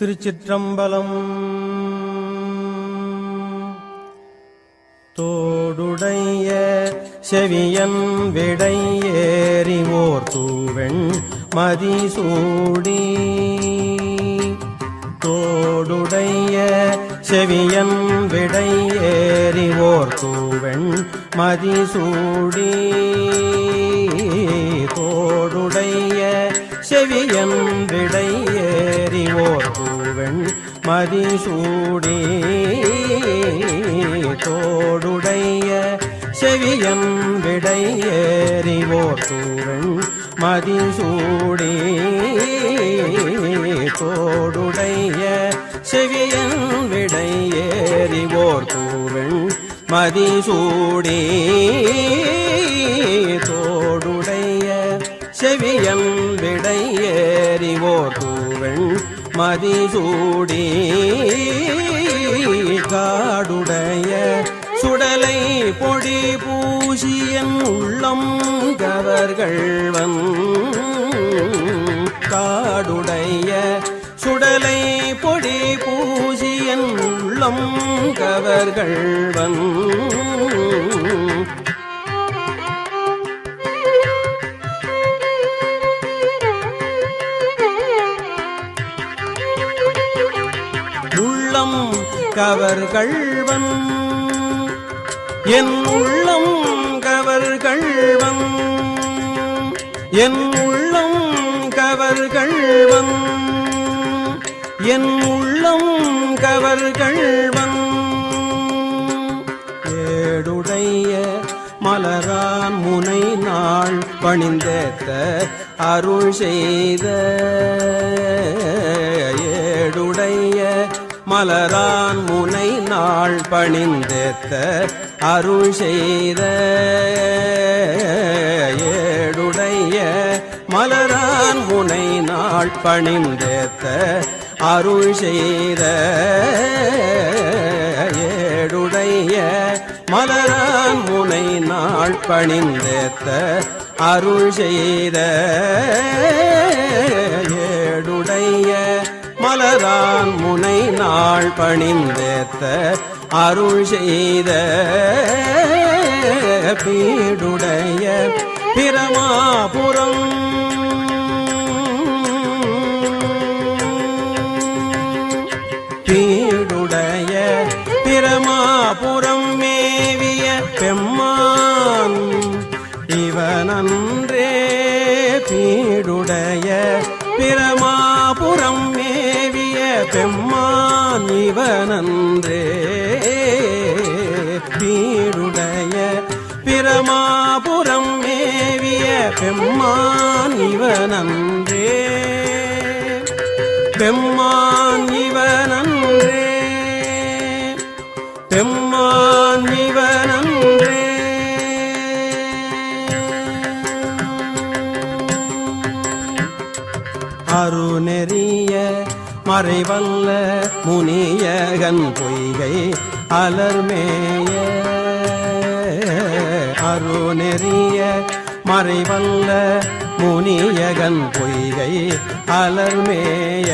திருச்சிற்றம்பலம். தோடுடைய செவியன் விடை ஏறிவோர் தூவெண் மதிசூடி. தோடுடைய செவியன் விடை ஏறிவோர் தூவெண் மதிசூடி. தோடுடைய செவியன் விடை ஏறிவோர் தூவெண் மதிசூடி. தோடுடைய செவியன் விடை ஏறிவோர் தூவெண் மதிசூடி. தோடுடைய செவியன் விடை ஏறிவோர் தூவெண் மதிசூடி. தோடுடைய செவியன் விடை ஏறிவோர் தூவெண் மதிசூடி. காடுடைய சுடலை பொடி பூசியன் உள்ளம் கவர்கள்வன். காடுடைய சுடலை பொடி பூசியன் உள்ளம் கவர்கள்வன். உள்ளம் கவர்கள்வன் என் உள்ளம் கவர்கள்வன். என் உள்ளம் கவர்கள்வன். என் உள்ளம் கவர்கள்வன். ஏடுடைய மலரான் முனை நாள் பணிந்தேத்த அருள் செய்த. ஏடுடைய மலரான் முனை நாள் பணிந்தேத்த அருள் செய்த. ஏடுடைய மலரான் முனை நாள் பணிந்தேத்த அருள் செய்த. ஏடுடைய மலரான் முனை நாள் பணிந்தேத்த அருள் செய்த. ஏடுடைய மலரான் முனை நாள் பணிந்தேத்த அருள் செய்த. பீடுடைய பிரமாபுரம். பீடுடைய பிரமாபுரம் மேவிய பெம்மான் இவனன்றே. பீடுடைய பிரமாபுரம் மேவிய பெம்மான் இவனன்றே. பீடுடைய பிரமாபுரம் மேவிய பெம்மான் இவனன்றே. பெம்மான் இவனன்றே. பெம்மான் இவனன்றே. அருநெறிய மறைவல்ல முனியகன் பொய்கை அலர்மேய. அருநெறிய மறைவல்ல முனியகன் பொய்கை அலர்மேய.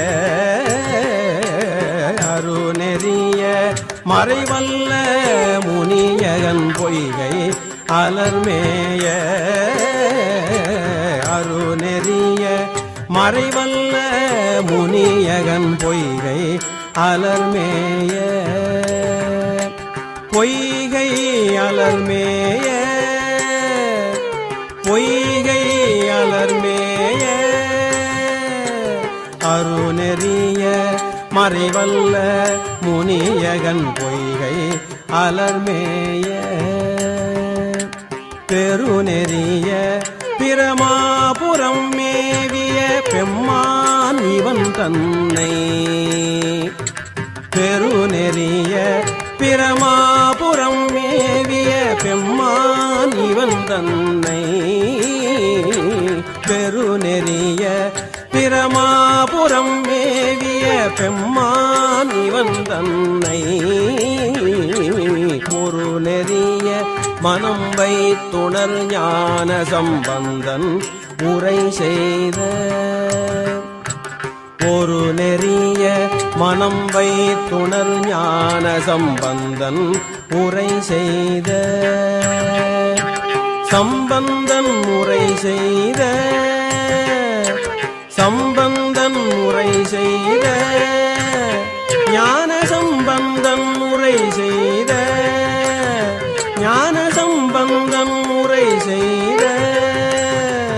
அருநெறிய மறைவல்ல முனியகன் பொய்கை அலர்மேய. அருநெறிய மறைவல்ல முனியகன் பொய்கை அலர்மேய. பொய்கை அலர்மேய. பொய்கை அலர்மேய. அருநெறிய மறைவல்ல முனியகன் பொய்கை அலர்மேய. பெருநெறிய பிரமாபுரம் மேவிய பெம்மான் இவன் தன்னை. பெருநெறிய பிரமாபுரம் மேவிய பெம்மான் இவன் தன்னை. பெருநெறிய பிரமாபுரம் மேவிய பெம்மான் இவன் தன்னை. ஒரு நெறிய மனம் வைத்துணர் ஞான சம்பந்தன் உரை செய்த. ஒரு நெறிய மனம் வைத்துணர் ஞான சம்பந்தன் உரை செய்த சம்பந்தன் உரை செய்த சம்பந்தன் உரை செய்த ஞான சம்பந்தன் உரை செய்த